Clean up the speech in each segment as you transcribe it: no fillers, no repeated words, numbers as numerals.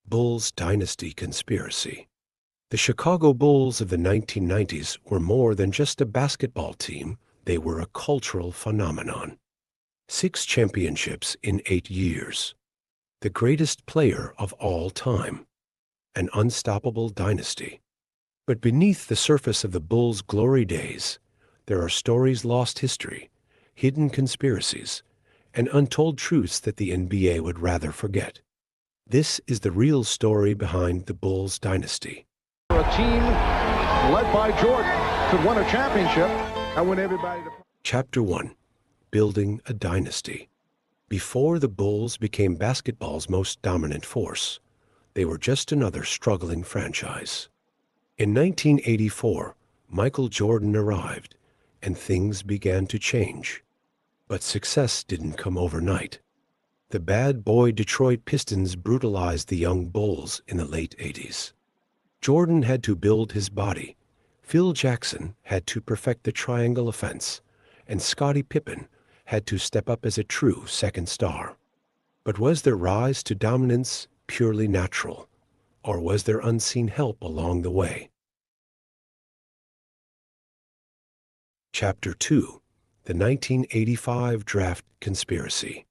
Bulls Dynasty Conspiracy. The Chicago Bulls of the 1990s were more than just a basketball team, they were a cultural phenomenon. 6 championships in 8 years. The greatest player of all time. An unstoppable dynasty. But beneath the surface of the Bulls' glory days, there are stories lost history, hidden conspiracies, and untold truths that the NBA would rather forget. This is the real story behind the Bulls dynasty. A team led by Jordan could win a championship. I want everybody to... Chapter 1. Building a Dynasty. Before the Bulls became basketball's most dominant force, they were just another struggling franchise. In 1984, Michael Jordan arrived, and things began to change. But success didn't come overnight. The bad boy Detroit Pistons brutalized the young Bulls in the late 80s. Jordan had to build his body, Phil Jackson had to perfect the triangle offense, and Scottie Pippen had to step up as a true second star. But was their rise to dominance purely natural, or was there unseen help along the way? Chapter 2. The 1985 Draft Conspiracy.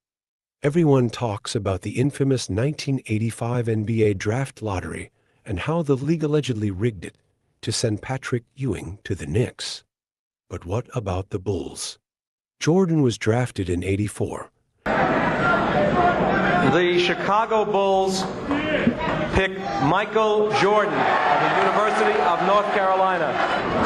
Everyone talks about the infamous 1985 NBA Draft Lottery and how the league allegedly rigged it to send Patrick Ewing to the Knicks. But what about the Bulls? Jordan was drafted in '84. The Chicago Bulls picked Michael Jordan of the University of North Carolina.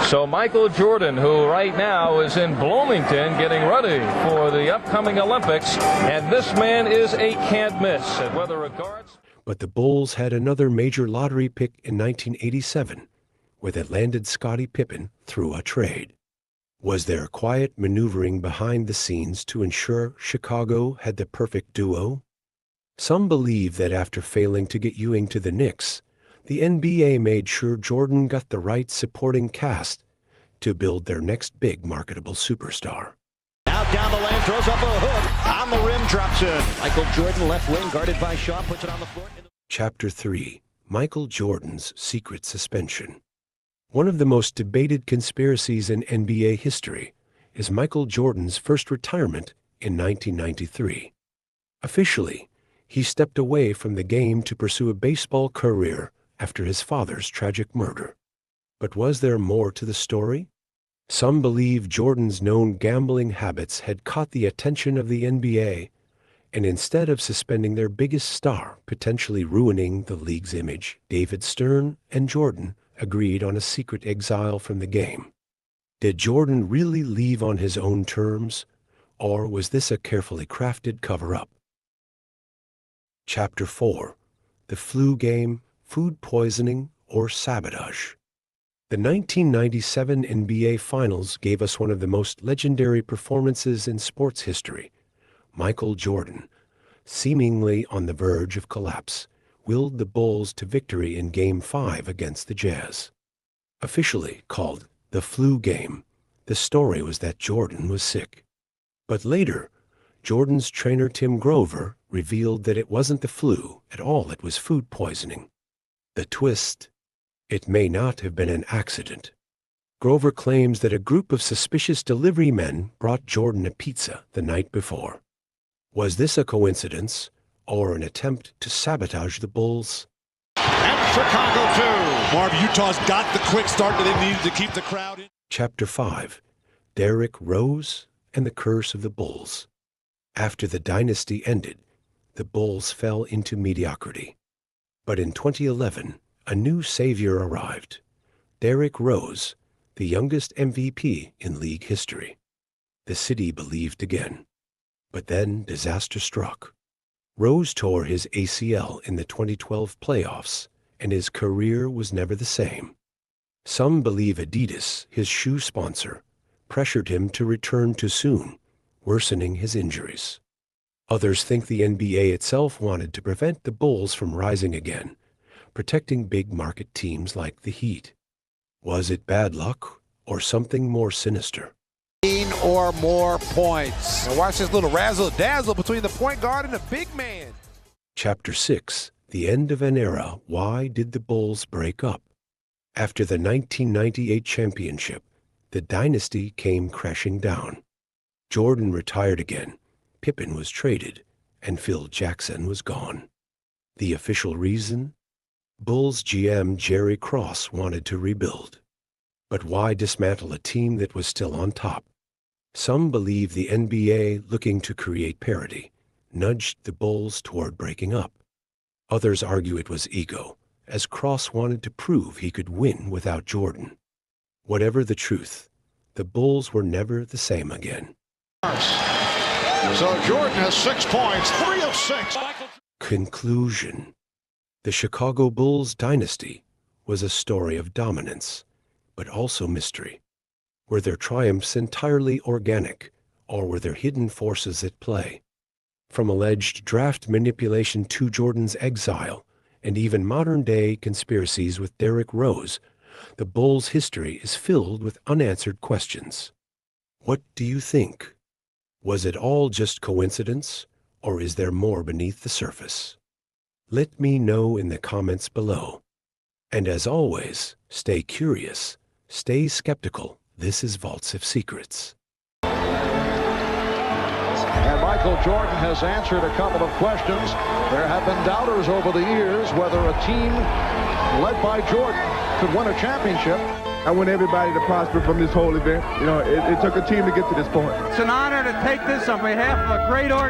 So Michael Jordan, who right now is in Bloomington getting ready for the upcoming Olympics, and this man is a can't miss. And whether regards... But the Bulls had another major lottery pick in 1987, where they landed Scottie Pippen through a trade. Was there quiet maneuvering behind the scenes to ensure Chicago had the perfect duo? Some believe that after failing to get Ewing to the Knicks, the NBA made sure Jordan got the right supporting cast to build their next big marketable superstar. Out down the lane, throws up a hook, on the rim, drops in. Michael Jordan, left wing, guarded by Shaw, puts it on the floor. Chapter 3. Michael Jordan's Secret Suspension. One of the most debated conspiracies in NBA history is Michael Jordan's first retirement in 1993. Officially, he stepped away from the game to pursue a baseball career after his father's tragic murder. But was there more to the story? Some believe Jordan's known gambling habits had caught the attention of the NBA, and instead of suspending their biggest star, potentially ruining the league's image, David Stern and Jordan agreed on a secret exile from the game. Did Jordan really leave on his own terms, or was this a carefully crafted cover-up? Chapter 4. The Flu Game, Food Poisoning, or Sabotage. The 1997 NBA Finals gave us one of the most legendary performances in sports history. Michael Jordan, seemingly on the verge of collapse, willed the Bulls to victory in Game 5 against the Jazz. Officially called the Flu Game, the story was that Jordan was sick. But later, Jordan's trainer Tim Grover revealed that it wasn't the flu at all, it was food poisoning. The twist: it may not have been an accident. Grover claims that a group of suspicious delivery men brought Jordan a pizza the night before. Was this a coincidence, or an attempt to sabotage the Bulls? And Chicago 2. Marv, Utah's got the quick start that they needed to keep the crowd in. Chapter 5. Derrick Rose and the Curse of the Bulls. After the dynasty ended, the Bulls fell into mediocrity. But in 2011, a new savior arrived. Derrick Rose, the youngest MVP in league history. The city believed again. But then disaster struck. Rose tore his ACL in the 2012 playoffs, and his career was never the same. Some believe Adidas, his shoe sponsor, pressured him to return too soon, worsening his injuries. Others think the NBA itself wanted to prevent the Bulls from rising again, protecting big market teams like the Heat. Was it bad luck or something more sinister? Or more points. Now watch this little razzle-dazzle between the point guard and the big man. Chapter 6. The end of an era. Why did the Bulls break up? After the 1998 championship, the dynasty came crashing down. Jordan retired again, Pippen was traded, and Phil Jackson was gone. The official reason? Bulls GM Jerry Cross wanted to rebuild. But why dismantle a team that was still on top? Some believe the NBA, looking to create parity, nudged the Bulls toward breaking up. Others argue it was ego, as Cross wanted to prove he could win without Jordan. Whatever the truth, the Bulls were never the same again. So Jordan has 6 points, 3 of 6. Conclusion. The Chicago Bulls dynasty was a story of dominance, but also mystery. Were their triumphs entirely organic, or were there hidden forces at play? From alleged draft manipulation to Jordan's exile, and even modern-day conspiracies with Derrick Rose, the Bulls' history is filled with unanswered questions. What do you think? Was it all just coincidence, or is there more beneath the surface? Let me know in the comments below. And as always, stay curious, stay skeptical. This is Vaults of Secrets. And Michael Jordan has answered a couple of questions. There have been doubters over the years whether a team led by Jordan could win a championship. I want everybody to prosper from this whole event. You know, it took a team to get to this point. It's an honor to take this on behalf of a great organization.